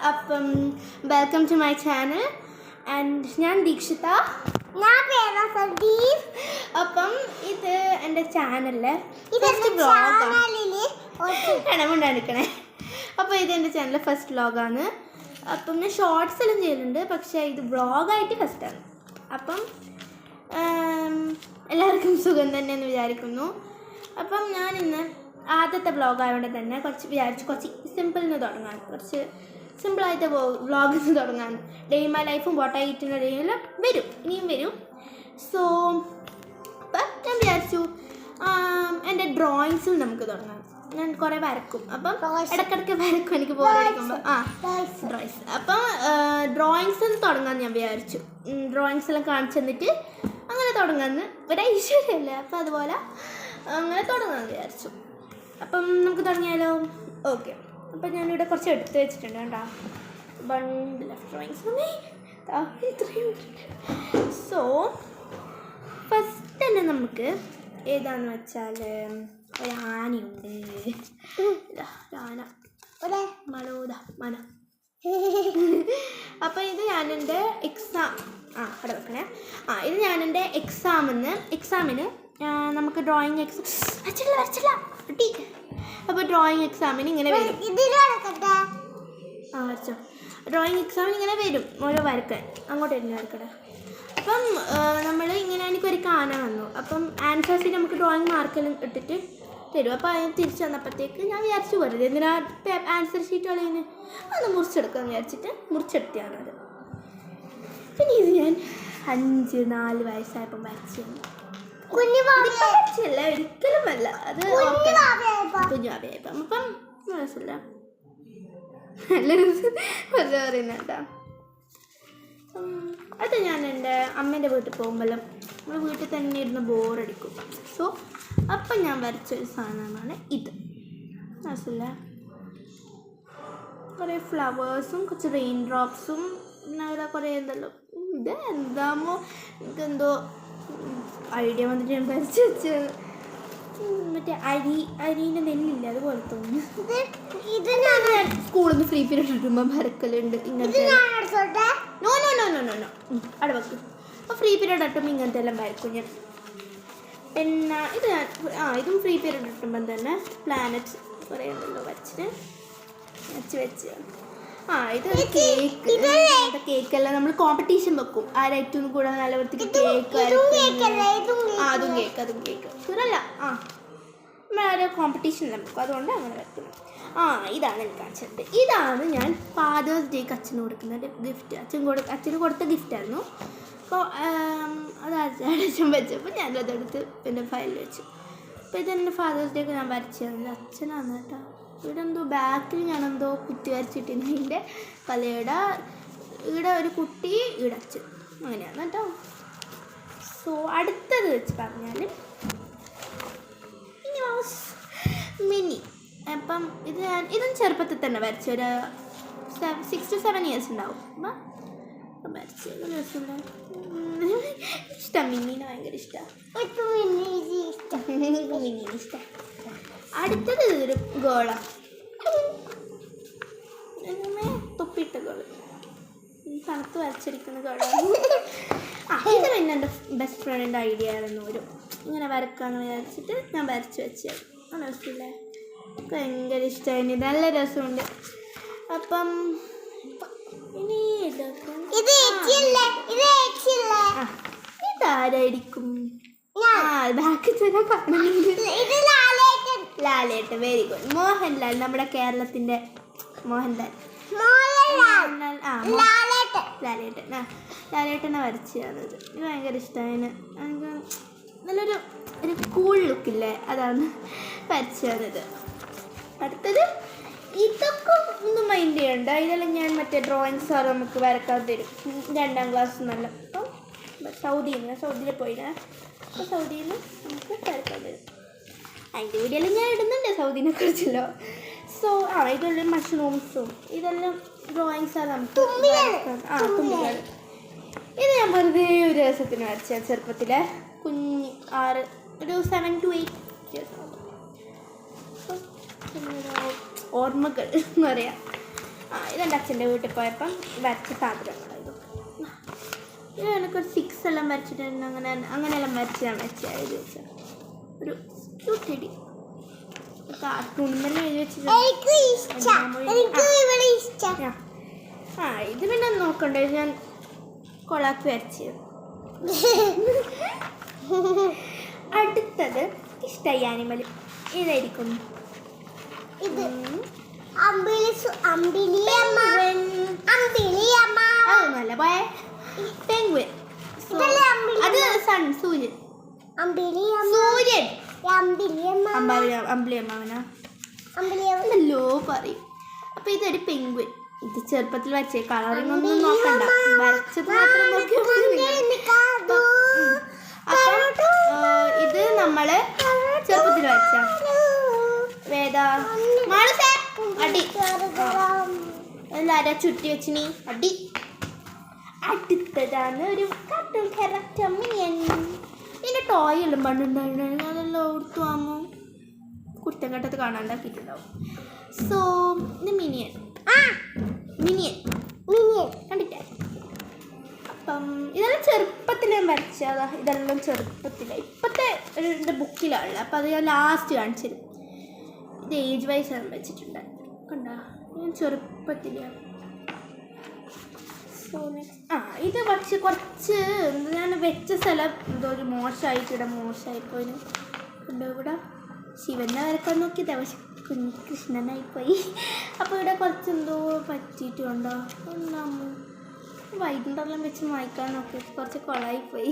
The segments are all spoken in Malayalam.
അപ്പം welcome to my channel and ഞാൻ ദീക്ഷിത. അപ്പം ഇത് എൻ്റെ ചാനലിലെ ഫസ്റ്റ് വ്ളോഗാണ്. അപ്പോൾ ഇത് എൻ്റെ ചാനലിലെ ഫസ്റ്റ് വ്ളോഗാണ്. അപ്പം ഞാൻ ഷോർട്സ് എല്ലാം ചെയ്യുന്നുണ്ട്, പക്ഷേ ഇത് വ്ളോഗായിട്ട് ഫസ്റ്റാണ്. അപ്പം എല്ലാവർക്കും സുഖം തന്നെയെന്ന് വിചാരിക്കുന്നു. അപ്പം ഞാൻ ഇന്ന് ആദ്യത്തെ വ്ളോഗായതുകൊണ്ട് തന്നെ കുറച്ച് സിമ്പിളിന് തുടങ്ങാൻ, കുറച്ച് സിമ്പിളായിട്ട് വ്ളോഗിന് തുടങ്ങാൻ. ഡേ മൈ ലൈഫും വാട്ട് ഐ ഈറ്റിൻ്റെ ഡേയിലും ഇനിയും വരും. സോ അപ്പം ഞാൻ വിചാരിച്ചു എൻ്റെ ഡ്രോയിങ്സും നമുക്ക് തുടങ്ങാം. ഞാൻ കുറേ വരക്കും, അപ്പം ഇടയ്ക്കിടയ്ക്ക് വരക്കും എനിക്ക് ബോറടിക്കുമ്പോൾ. ഡ്രോയിങ്സ് അപ്പം ഡ്രോയിങ്സ് തുടങ്ങാമെന്ന് ഞാൻ വിചാരിച്ചു. ഡ്രോയിങ്സ് എല്ലാം കാണിച്ചു തന്നിട്ട് അങ്ങനെ തുടങ്ങാമെന്ന് ഒരു ഐശ്വര്യമല്ലേ, അപ്പം അതുപോലെ അങ്ങനെ തുടങ്ങാമെന്ന് വിചാരിച്ചു. അപ്പം നമുക്ക് തുടങ്ങിയാലോ? ഓക്കെ. അപ്പം ഞാനിവിടെ കുറച്ച് എടുത്ത് വെച്ചിട്ടുണ്ട് കേട്ടോ, bundle of drawings. So first തന്നെ നമുക്ക് ഏതാന്ന് വെച്ചാൽ ഒരു ആനയുണ്ട്. ആന മന. അപ്പം ഇത് ഞാനെൻ്റെ അവിടെ വെക്കണേ. ഇത് ഞാനെൻ്റെ എക്സാമിന് നമുക്ക് ഡ്രോയിങ് വരച്ചില്ല. അപ്പോൾ ഡ്രോയിങ് എക്സാമിന് ഇങ്ങനെ വരും. വരച്ചോ. ഡ്രോയിങ് എക്സാമിന് ഇങ്ങനെ വരും ഓരോ വരക്കാൻ. അങ്ങോട്ട് തന്നെ വരക്കട്ടെ. അപ്പം നമ്മൾ ഇങ്ങനെ എനിക്കൊരു ആന വന്നു. അപ്പം ആൻസേഴ്സിന് നമുക്ക് ഡ്രോയിങ് മാർക്കെല്ലാം ഇട്ടിട്ട് തരും. അപ്പോൾ അതിന് തിരിച്ചു വന്നപ്പോഴത്തേക്ക് ഞാൻ വിചാരിച്ചു പോരുത്, എന്തിനാ ആൻസർ ഷീറ്റ് കളയുന്നത്, അത് മുറിച്ചെടുക്കാമെന്ന് വിചാരിച്ചിട്ട് മുറിച്ചെടുത്തിയാണത്. പിന്നെ ഇത് ഞാൻ 4 വയസ്സായപ്പം വരച്ചല്ല, ഒരിക്കലും അല്ല, അത് കുഞ്ഞുവാബയായപ്പം. അപ്പം മനസ്സില്ല, നല്ല വെറുതെ പറയുന്ന കേട്ടോ. അത് ഞാൻ എൻ്റെ അമ്മേൻ്റെ വീട്ടിൽ പോകുമ്പോഴും നമ്മൾ വീട്ടിൽ തന്നെ ഇരുന്ന് ബോറടിക്കും. സോ അപ്പം ഞാൻ വരച്ചൊരു സാധനമാണ് ഇത്. മനസ്സില്ല, കുറേ ഫ്ലവേഴ്സും കുറച്ച് റെയിൻ ഡ്രോപ്സും പിന്നെ അവിടെ കുറേ എന്തല്ലോ. ഇത് എന്താമോ എനിക്കെന്തോ ഐഡിയ വന്നിട്ട് ഞാൻ വരച്ച് വെച്ചത്. മറ്റേ അരീൻ്റെ നെല്ലില്ല, അതുപോലെ തോന്നുന്നു. ഇത് ഞാൻ സ്കൂളിൽ നിന്ന് ഫ്രീ പീരീഡ് കിട്ടുമ്പോൾ വരക്കലുണ്ട് ഇങ്ങനത്തെ. നോ അവിടെ വെക്കും. അപ്പോൾ ഫ്രീ പീരീഡ് കിട്ടുമ്പോൾ ഇങ്ങനത്തെ എല്ലാം വരക്കും ഞാൻ. പിന്നെ ഇത് ഇതും ഫ്രീ പീരീഡ് കിട്ടുമ്പം തന്നെ പ്ലാനറ്റ്സ് കുറേ ഉണ്ടല്ലോ വെച്ച് ഇതൊരു കേക്കെല്ലാം നമ്മൾ കോമ്പറ്റീഷൻ വെക്കും. ആരേറ്റവും കൂടുതൽ നല്ല വൃത്തിക്ക് കേക്ക്. അതും കേക്ക് സുരല്ല. നമ്മളാരോ കോമ്പറ്റീഷനെല്ലാം വെക്കും, അതുകൊണ്ട് അങ്ങനെ വെക്കണം. ഇതാണ് എനിക്ക് കാണിച്ചത്. ഇതാണ് ഞാൻ ഫാദേഴ്സ് ഡേക്ക് അച്ഛന് കൊടുക്കുന്ന ഗിഫ്റ്റ്. അച്ഛന് കൊടുത്ത ഗിഫ്റ്റായിരുന്നു. അപ്പോൾ അത് അച്ഛൻ വെച്ചപ്പോൾ ഞാനതെടുത്ത് എൻ്റെ ഫയലിൽ വെച്ചു. അപ്പോൾ ഇതെൻ്റെ ഫാദേഴ്സ് ഡേക്ക് ഞാൻ വരച്ചത് അച്ഛനാണ് കേട്ടോ. ഇവിടെ എന്തോ ബാക്കിൽ ഞാനെന്തോ കുത്തി വരച്ചിട്ടുണ്ട്. ഇതിൻ്റെ കലയുടെ ഇവിടെ ഒരു കുട്ടി, ഇവിടെ അച്ഛൻ, അങ്ങനെയാണ് കേട്ടോ. സോ അടുത്തത് വെച്ച് പറഞ്ഞാൽ മിനി. അപ്പം ഇതും ചെറുപ്പത്തിൽ തന്നെ വരച്ച ഒരു 6 to 7 years ഉണ്ടാവും. അപ്പം വരച്ചത് രസമുണ്ട്, ഇഷ്ടം. മിന്നീനെ ഭയങ്കര ഇഷ്ടം. അടുത്തത് ഒരു ഗേളാണ്, തൊപ്പിട്ട ഗേള്, തണുത്ത് വരച്ചിരിക്കുന്ന ഗേളാണ്. ഇത് പിന്നെ എൻ്റെ ബെസ്റ്റ് ഫ്രണ്ടിൻ്റെ ഐഡിയ ആയിരുന്നു. ഇങ്ങനെ വരക്കാന്ന് വിചാരിച്ചിട്ട് ഞാൻ വരച്ച് വെച്ചത്. മനസ്സിലെ ഭയങ്കര ഇഷ്ടമായി, നല്ല രസമുണ്ട്. അപ്പം ഇനി ഇതാരായിരിക്കും? ബാക്കി തന്നെ കാണുന്നുണ്ട്. ലാലേട്ടൻ, വെരി ഗുഡ്. മോഹൻലാൽ, നമ്മുടെ കേരളത്തിൻ്റെ മോഹൻലാൽ. ലാലേട്ടനെ വരച്ചതാണിത്. ഇത് ഭയങ്കര ഇഷ്ടമാണ്. എനിക്ക് നല്ലൊരു കൂൾ ലുക്കില്ലേ, അതാണ് വരച്ചതാണിത്. അടുത്തത് ഇതൊക്കെ ഒന്നും മൈൻഡ് ചെയ്യണ്ട, ഇതെല്ലാം ഞാൻ മറ്റേ ഡ്രോയിങ്സ് സാർ നമുക്ക് വരക്കാൻ തരും 2ാം ക്ലാസ് നല്ല. അപ്പം സൗദിയിൽ പോയില്ല, അപ്പോൾ സൗദിയിൽ നമുക്ക് വരക്കാൻ തരും. അതിൻ്റെ വീഡിയോയിൽ ഞാൻ ഇടുന്നുണ്ട് സൗദിനെ കുറിച്ചല്ലോ. സോ ഇതെല്ലാം മഷ്റൂംസും ഇതെല്ലാം ഡ്രോയിങ്സാണ് നമുക്ക്. തുമ്പികൾ. ഇത് ഞാൻ വെറുതെ ഒരു രസത്തിന് വരച്ച ചെറുപ്പത്തിലെ ഒരു 7 to 8 years ഓർമ്മകൾ എന്ന് പറയാം. ഇതെൻ്റെ അച്ഛൻ്റെ വീട്ടിൽ പോയപ്പം വരച്ച സാധനങ്ങളായിരുന്നു. ഇത് എനിക്കൊരു 6 എല്ലാം വരച്ചിട്ടുണ്ട്. അങ്ങനെയെല്ലാം വരച്ച് ഞാൻ വെച്ചത് ഒരു ക്യൂട്ട് ചെടി കാർട്ടൂണിൽ എഴുതി വെച്ചിട്ട്. ഇത് പിന്നെ നോക്കണ്ടേ, ഞാൻ കൊളാക്കി വരച്ചത്. അടുത്തത് ഇഷ്ടമായി ആനിമൽ ഇതായിരിക്കും. ഇത് അതൊന്നുമല്ല പോയ പെൻഗ്വിൻ. അത് സൺ സൂര്യൻ. സൂര്യൻ അമ്പലിയമ്മനല്ലോ പറയും. അപ്പൊ ഇതൊരു പെൻഗ്വിൻ. ഇത് ചെറുപ്പത്തിൽ വരച്ചേ, കളറിംഗ് ഒന്നും നോക്കണ്ട, വരച്ചത് മാത്രം നോക്കിയാൽ. ഇത് നമ്മള് ചെറുപ്പത്തിൽ വരച്ച വേദാ അടി എല്ലാരും ചുറ്റി വെച്ചിനി അടി. അടുത്തതാണ് ഒരു കാർട്ടൂൺ ക്യാരക്ടർ മിനിയൻ. ഇതിന്റെ ടോയ് എല്ലാം പണ്ടുണ്ടായിരുന്നു, അതെല്ലാം ഓർത്തു വാങ്ങും. കുറ്റങ്കട്ടത്ത് കാണാണ്ടാക്കിയിട്ടുണ്ടാവും. സോ ഇത് മിനിയൻ കണ്ടിട്ടേ. അപ്പം ഇതെല്ലാം ചെറുപ്പത്തിൽ ഞാൻ വരച്ചതാ. ഇതെല്ലാം ചെറുപ്പത്തിലെ ഇപ്പോഴത്തെ ഒരു ബുക്കിലാണ്. അപ്പം അത് ഞാൻ ലാസ്റ്റ് കാണിച്ചിരും. ഇത് ഏജ് വൈസ് ആണ് വെച്ചിട്ടുണ്ട്. കണ്ടോ, ഞാൻ ചെറുപ്പത്തിലാണ്. സോ നെക്സ്റ്റ് ഇത് പക്ഷെ കുറച്ച് ഞാൻ വെച്ച സ്ഥലം എന്തോ ഒരു മോശമായിപ്പോയി. കണ്ടോ, ഇവിടെ ശിവനെ വരക്കാൻ നോക്കിയതാ, പക്ഷെ കൃഷ്ണനായിപ്പോയി. അപ്പോൾ ഇവിടെ കുറച്ചെന്തോ പറ്റിയിട്ടുണ്ടോ, വൈകുന്നേരം വെച്ച് വായിക്കാൻ നോക്കി കുറച്ച് കൊളായിപ്പോയി.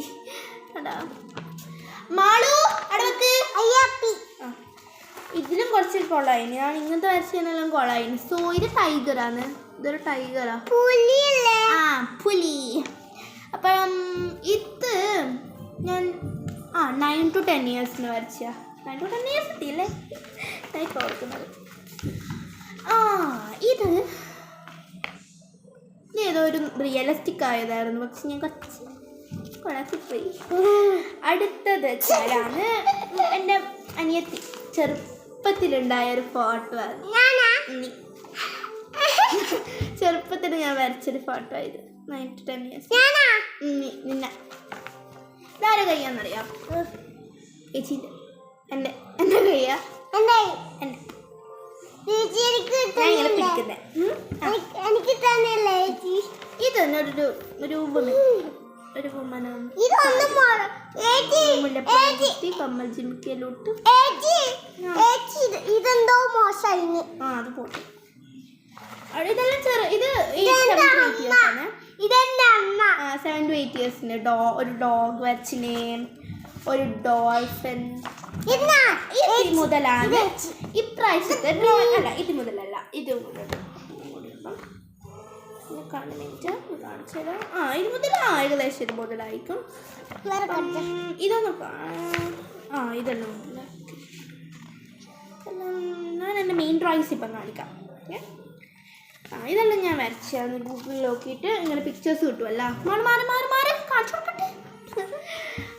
അടാ മാളു അടവക്ക്. ഇതിലും കുറച്ച് കൊളായിന്. ഞാൻ ഇങ്ങനത്തെ വരച്ചെല്ലാം കൊളായിന്. സോ ഇത് ടൈഗറാണ്. ഇതൊരു ടൈഗറാ, പുലി. അപ്പം ഇത് ഞാൻ 9 to 10 years വരച്ച. 9 to 10 years എത്തിയില്ലേ ഞാൻ ഓർക്കുന്നത്. ഇത് ഏതോ ഒരു റിയലിസ്റ്റിക് ആയതായിരുന്നു, പക്ഷെ ഞാൻ കുറച്ച് കുഴപ്പപ്പോയി. അടുത്തത് വെച്ചാലാണ് എൻ്റെ അനിയത്തി ചെറുപ്പത്തിലുണ്ടായ ഒരു ഫോട്ടോ ആണ്. ചെറുപ്പത്തിൽ ഞാൻ വരച്ചൊരു ഫോട്ടോ ഇത് 9 to 10 years. നിന്നെ ഇതാരെ കയ്യാന്നറിയാം? ചേച്ചീൻ്റെ എൻ്റെ കയ്യാ. ഇത് തന്നെ ഒരു വുമനാണ്. കമ്മൽ ജിമിക്കലോട്ട് ഇതെന്തോ മോശമായി. അത് പോട്ടെ. ഇതെല്ലാം ഇത് 7 to 8 years ഒരു ഡോഗ് വരച്ചിന്, ഒരു ഡോൾഫിൻ. മുതലാണ് ഇപ്രാവശ്യത്തെ അല്ല, ഇത് മുതലല്ല, ഇത് കാണിച്ചു. ഇത് മുതൽ ഏകദേശം ഇത് മുതലായിരിക്കും. ഇതൊന്നും ഇതെല്ലാം ഞാൻ എൻ്റെ മെയിൻ ഡ്രോയിങ്സ് ഇപ്പം കാണിക്കാം. ഇതെല്ലാം ഞാൻ വരച്ചാണ് ഗൂഗിളിൽ നോക്കിയിട്ട്. ഇങ്ങനെ പിക്ചേഴ്സ് കിട്ടുമല്ലോ, മാറി കാണിച്ചു കൊടുക്കട്ടെ.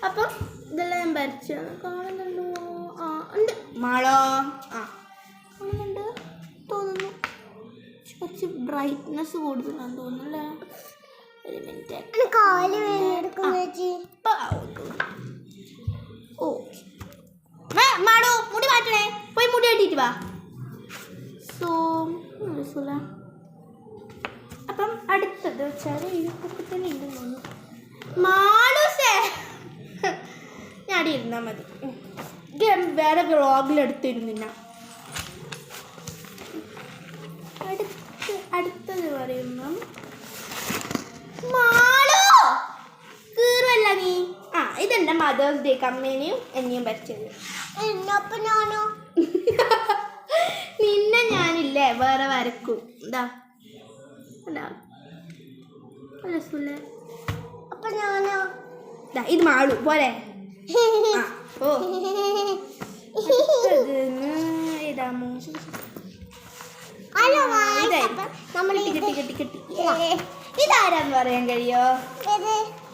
അപ്പം ഇതെല്ലാം ഞാൻ വരച്ചാണ്. കാണുന്നുണ്ടോ? ഉണ്ട് മാളോ. കാണുന്നുണ്ട് തോന്നുന്നു. കുറച്ച് ബ്രൈറ്റ്നെസ് കൂടുതലാന്ന് തോന്നുന്നല്ലേ. ഒരു മിനിറ്റ്. ഓ മാടോ, മുടി മാറ്റണേ, പോയി മുടി കെട്ടിയിട്ട് വാ. സോ അപ്പം അടുത്തത് വെച്ചാൽ ഇതൊക്കെ തന്നെ ഉണ്ടെന്ന് തോന്നുന്നു. മാളൂസേ ഞാൻ അടി ഇരുന്നാൽ മതി. വേറെ വ്ളോഗിലെടുത്തിരുന്നില്ല. അടുത്തത് പറയുമ്പം മാളു കീറുമല്ല നീ. ഇതെൻ്റെ മദേഴ്സ് ഡേ അമ്മേനെയും എന്നെയും പറ്റിയത്. നിന്നെ ഞാനില്ലേ വേറെ വരക്കും. ഇതാ ഇത് മാളു പോലെ. ഇതാമോ കിട്ടി. ഇതാരാന്ന് പറയാൻ കഴിയോ?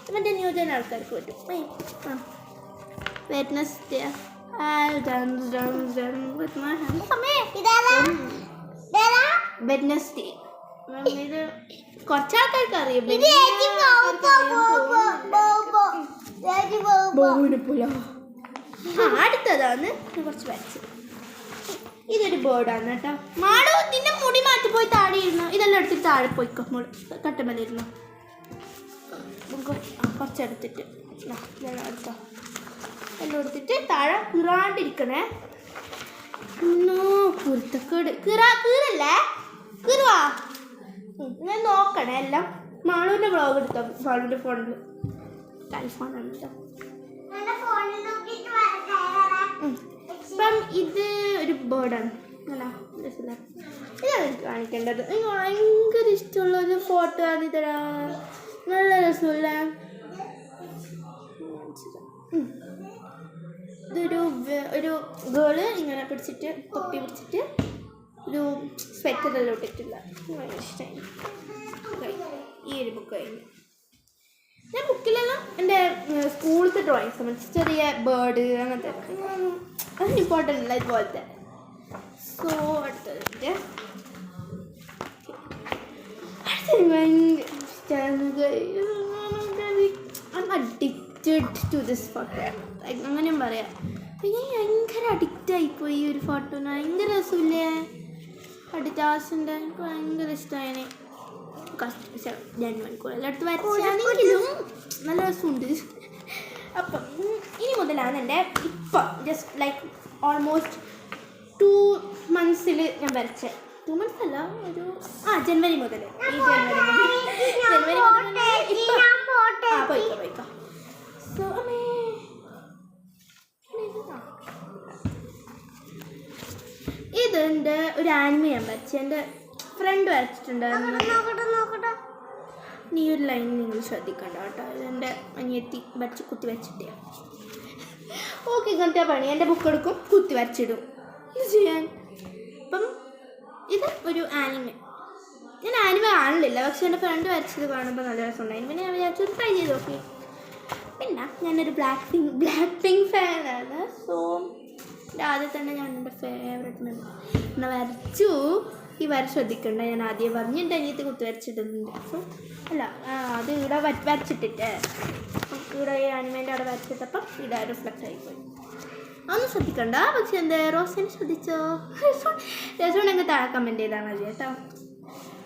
ഇവന്റെ ന്യൂജൻ ആൾക്കാർക്ക് പറ്റും. വെഡ്നസ്ഡേ വെഡ്നസ്ഡേ ഇത് കുറച്ചാൾക്കാർക്ക് അറിയാം. അടുത്തതാണ് കുറച്ച് വരച്ച്. ഇതൊരു ബേർഡാണ് കേട്ടോ. മാളു നിന്റെ മുടി മാറ്റി പോയി താഴെ ഇരുന്നു. ഇതെല്ലാം എടുത്തിട്ട് താഴെ പോയിക്കോ. മോള് കട്ടമല ഇരുന്നു. കുറച്ചെടുത്തിട്ട് എടുത്തോ. എല്ലാം എടുത്തിട്ട് താഴെ കീറാണ്ടിരിക്കണേ. കുരുത്തക്കേട് കീറല്ലേ? കീറുവാ. ഞാൻ നോക്കണേ എല്ലാം. മാളുവിൻ്റെ വ്ളോഗ് എടുത്തോ. മാളുവിൻ്റെ ഫോണിൽ ടെലിഫോണാണ് കേട്ടോ. ഇപ്പം ഇത് ഒരു ബേർഡാണ്. അല്ല രസമില്ല. ഇതാണ് എനിക്ക് കാണിക്കേണ്ടത്. എനിക്ക് ഭയങ്കര ഇഷ്ടമുള്ള ഒരു ഫോട്ടോ ആണ്. ഇതടാ നല്ല രസമില്ല. ഇതൊരു ഗേള് ഇങ്ങനെ പിടിച്ചിട്ട് തൊപ്പി പിടിച്ചിട്ട് ഒരു സ്വെറ്ററെല്ലാം ഇട്ടിട്ടില്ല. ഭയങ്കര ഇഷ്ടമായി. ഈ ഒരു ബുക്ക് കഴിഞ്ഞു. ഞാൻ ബുക്കിലെല്ലാം എൻ്റെ സ്കൂളത്തെ ഡ്രോയിങ്സ് ചെറിയ ബേർഡ് അങ്ങനത്തെ അതിന് ഇമ്പോർട്ടൻ്റ് അല്ല ഇതുപോലത്തെ. സോ അടുത്തതിൻ്റെ ഭയങ്കര അഡിക്റ്റഡ് ടു ദിസ് ഫോട്ടോ. അങ്ങനെയും പറയാം. ഞാൻ ഭയങ്കര അഡിക്റ്റായിപ്പോയി ഈ ഒരു ഫോട്ടോന്. ഭയങ്കര രസമില്ലേ? അഡിറ്റാസിൻ്റെ എനിക്ക് ഭയങ്കര ഇഷ്ടമായി. 2 മണിക്കൂറെല്ലാം എടുത്ത് വരച്ചാണെങ്കിലും നല്ല രസമുണ്ട്. അപ്പം ഇനി മുതലാണ് എൻ്റെ ഇപ്പം ജസ്റ്റ് ലൈക്ക് ഓൾമോസ്റ്റ് 2 മന്ത്സിൽ ഞാൻ വരച്ചത്. 2 മന്ത്സ് അല്ല, ഒരു ജനുവരി മുതൽ. ഈ ജനുവരി മുതൽ പോയിക്കോ. സോ ഇതെൻ്റെ ഒരു ആനിമ ഞാൻ വരച്ചത്. എൻ്റെ ഫ്രണ്ട് വരച്ചിട്ടുണ്ടായിരുന്നു. നീ ഒരു ലൈൻ നിങ്ങൾ ശ്രദ്ധിക്കണ്ട കേട്ടോ. ഇതെൻ്റെ അനിയത്തി വരച്ച് കുത്തി വരച്ചിട്ടേ. ഓക്കെ, ഇങ്ങനത്തെ പണി. എൻ്റെ ബുക്ക് എടുക്കും, കുത്തി വരച്ചിടും. ഇത് ചെയ്യാൻ. അപ്പം ഇത് ഒരു ആനിമ. ഞാൻ ആനിമ കാണലില്ല, പക്ഷെ എൻ്റെ ഫ്രണ്ട് വരച്ചത് കാണുമ്പോൾ നല്ല രസമുണ്ടായിരുന്നു. പിന്നെ ഞാൻ വിചാരിച്ചു ട്രൈ ചെയ്ത് നോക്കി. പിന്നെ ഞാനൊരു ബ്ലാക്ക് പിങ്ക് ഫാനാണ്. സോ ആദ്യം തന്നെ ഞാൻ എൻ്റെ ഫേവറേറ്റ് എന്നെ വരച്ചു. ഈ വര ശ്രദ്ധിക്കണ്ട, ഞാൻ ആദ്യം പറഞ്ഞു എൻ്റെ അനിയത്തി കുത്തി വരച്ചിട്ടുണ്ട്. സോ അല്ല, അത് ഇവിടെ വരച്ചിട്ടിട്ട് ഇവിടെ ഈ ആനിമേൻ്റെ അവിടെ വരച്ചിട്ടപ്പം ഇവിടെ റിഫ്ലക്റ്റ് ആയിപ്പോയി. അതൊന്നും ശ്രദ്ധിക്കണ്ട. പക്ഷെ എന്താ റോസിനെ ശ്രദ്ധിച്ചോ? രസമുണ്ടെങ്കിൽ താഴെ കമൻറ്റ് ചെയ്താൽ മതി കേട്ടോ.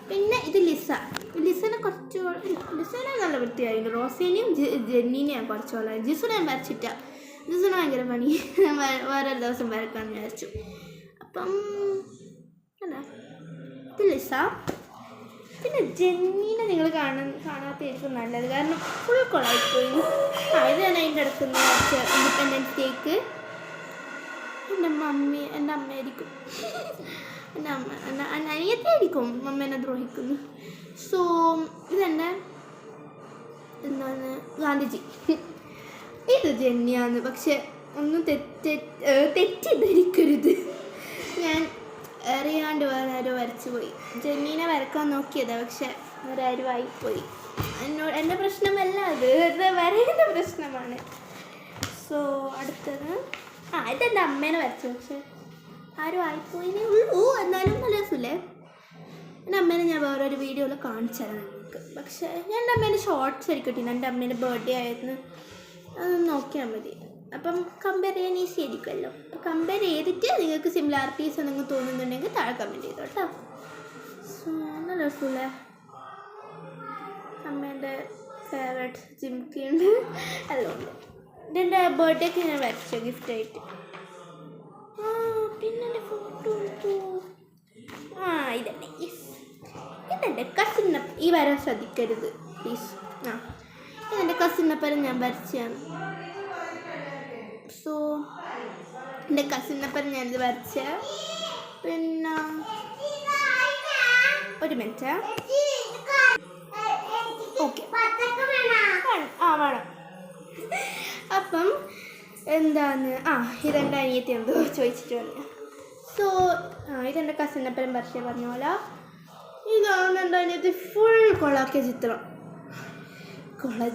പിന്നെ ഇത് ലിസനെ ലിസനെ നല്ല വൃത്തിയായിരുന്നു. റോസിനെയും ജെന്നീനെയും കുറച്ചോളാം. ജിസുനെ ഞാൻ വരച്ചിട്ട. ജിസുനെ ഭയങ്കര പണി. വേറൊരു ദിവസം വരക്കാമെന്ന് വിചാരിച്ചു. അപ്പം അല്ല, ഇത് ലിസ. പിന്നെ ജെന്നീനെ നിങ്ങൾ കാണാത്തായിരിക്കും നല്ലത്, കാരണം ഫുൾ കൊളായിപ്പോയി. ഇത് ഞാൻ അതിൻ്റെ അടുക്കുന്ന ഇൻഡിപെൻഡൻസ് ഡേക്ക് എൻ്റെ അമ്മയായിരിക്കും. എൻ്റെ അനിയത്തിയായിരിക്കും അമ്മേനെ ദ്രോഹിക്കുന്നു. സോ ഇതെന്നെ എന്താണ് ഗാന്ധിജി. ഇത് ജെന്നിയാണ്. പക്ഷെ ഒന്നും തെറ്റിദ്ധരിക്കരുത്. ഞാൻ അറിയാണ്ട് വേറെ ആരോ വരച്ചു പോയി. ജെന്നീനെ വരക്കാൻ നോക്കിയതാണ്, പക്ഷെ വേറെ ആരും ആയിപ്പോയി. എൻ്റെ പ്രശ്നമല്ല അത്, വരേണ്ട പ്രശ്നമാണ്. സോ അടുത്തത് ഇതെൻ്റെ അമ്മേനെ വരച്ചു, പക്ഷെ ആരും ആയിപ്പോയിനേ ഉള്ളൂ. എന്നാലും നല്ല രസമില്ലേ? എൻ്റെ അമ്മേനെ ഞാൻ വേറൊരു വീഡിയോയിൽ കാണിച്ചു തരാം നിങ്ങൾക്ക്. പക്ഷേ ഞാൻ എൻ്റെ അമ്മേൻ്റെ ഷോർട്ട്സ് എടുക്കട്ടില്ല. എൻ്റെ അമ്മേൻ്റെ ബർത്ത്ഡേ ആയിരുന്നു, അതൊന്ന് നോക്കിയാൽ മതി. അപ്പം കമ്പയർ ചെയ്യാൻ ഈസി ആയിരിക്കുമല്ലോ. അപ്പം കമ്പയർ ചെയ്തിട്ട് നിങ്ങൾക്ക് സിമിലാരിറ്റീസ് എന്തെങ്കിലും തോന്നുന്നുണ്ടെങ്കിൽ താഴെ കമൻറ്റ് ചെയ്തോ കേട്ടോ. സോ നല്ല രസമില്ലേ? അമ്മേൻ്റെ ഫേവറേറ്റ് ജിംക്കി ഉണ്ട്, എല്ലാം ഉണ്ട്. ഇതെൻ്റെ ബർത്ത്ഡേക്ക് ഞാൻ വരച്ചു ഗിഫ്റ്റായിട്ട്. പിന്നെ എൻ്റെ ഫോട്ടോ എടുത്തു. ഇതന്നെ. ഇതെൻ്റെ കസിൻ. ഈ വരാൻ ശ്രദ്ധിക്കരുത് പ്ലീസ്. ഇതെൻ്റെ കസിനപ്പരം ഞാൻ വരച്ചാണ്. സോ എൻ്റെ കസിനപ്പരം ഞാനിത് വരച്ച. പിന്നെ ഒരു മിനിറ്റ്. ഓക്കെ, വേണം. അപ്പം എന്താണ് ഇതെൻ്റെ അനിയത്തി എന്തോ ചോദിച്ചിട്ട് വന്നു. സോ ഇതെൻ്റെ കസിനപ്പരം പറഞ്ഞ പോലെ ഇതാണ് എൻ്റെ അനിയത്തി ഫുൾ കൊളാക്കിയ ചിത്രം.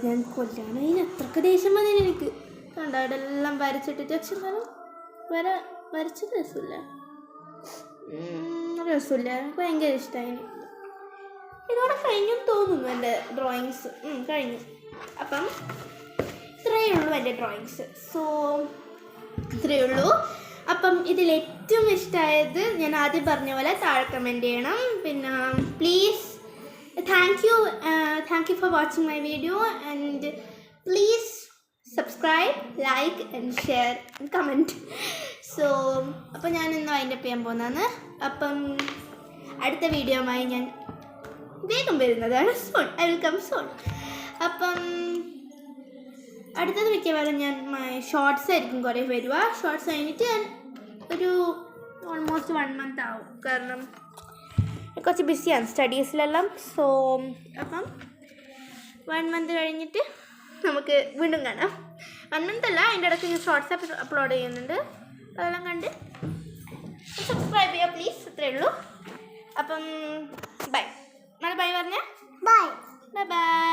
ഞാൻ കൊല്ലാണ്. അതിന് അത്രക്ക് ദേഷ്യം വന്നതിന് എനിക്ക്. കണ്ട ഇതെല്ലാം വരച്ചിട്ടിട്ട്. പക്ഷെ എന്നാലും വരച്ചത് രസമില്ല. എനിക്ക് ഭയങ്കര ഇഷ്ടമായി. ഇതോടെ കഴിഞ്ഞു തോന്നുന്നു എൻ്റെ ഡ്രോയിങ്സ്. കഴിഞ്ഞു. അപ്പം ഇത്രയേ ഉള്ളൂ എൻ്റെ ഡ്രോയിങ്സ്. സോ ഇത്രയേ ഉള്ളൂ. അപ്പം ഇതിൽ ഏറ്റവും ഇഷ്ടമായത് ഞാൻ ആദ്യം പറഞ്ഞ പോലെ താഴെ കമൻറ്റ് ചെയ്യണം. പിന്നെ please thank you for watching my video and please subscribe, like and share and comment. So അപ്പം ഞാൻ ഇന്ന് വൈൻഡപ്പ് ചെയ്യാൻ പോകുന്നതാണ്. അപ്പം അടുത്ത വീഡിയോയുമായി ഞാൻ വേഗം വരുന്നതാണ്. Soon I will come soon. അപ്പം അടുത്തത് മിക്കവാറും ഞാൻ ഷോർട്സ് ആയിരിക്കും കുറേ വരിക. ഷോർട്സ് കഴിഞ്ഞിട്ട് ഞാൻ ഒരു ഓൾമോസ്റ്റ് 1 month ആവും. കാരണം കുറച്ച് ബിസിയാണ് സ്റ്റഡീസിലെല്ലാം. സോ അപ്പം 1 month കഴിഞ്ഞിട്ട് നമുക്ക് വീണ്ടും കാണാം. 1 month അല്ല, അതിൻ്റെ ഇടയ്ക്ക് ഞാൻ ഷോർട്സ് അപ്ലോഡ് ചെയ്യുന്നുണ്ട്. അതെല്ലാം കണ്ട് സബ്സ്ക്രൈബ് ചെയ്യുക പ്ലീസ്. അത്രയേ ഉള്ളൂ. അപ്പം ബൈ. ബൈ പറഞ്ഞേ. Bye bye.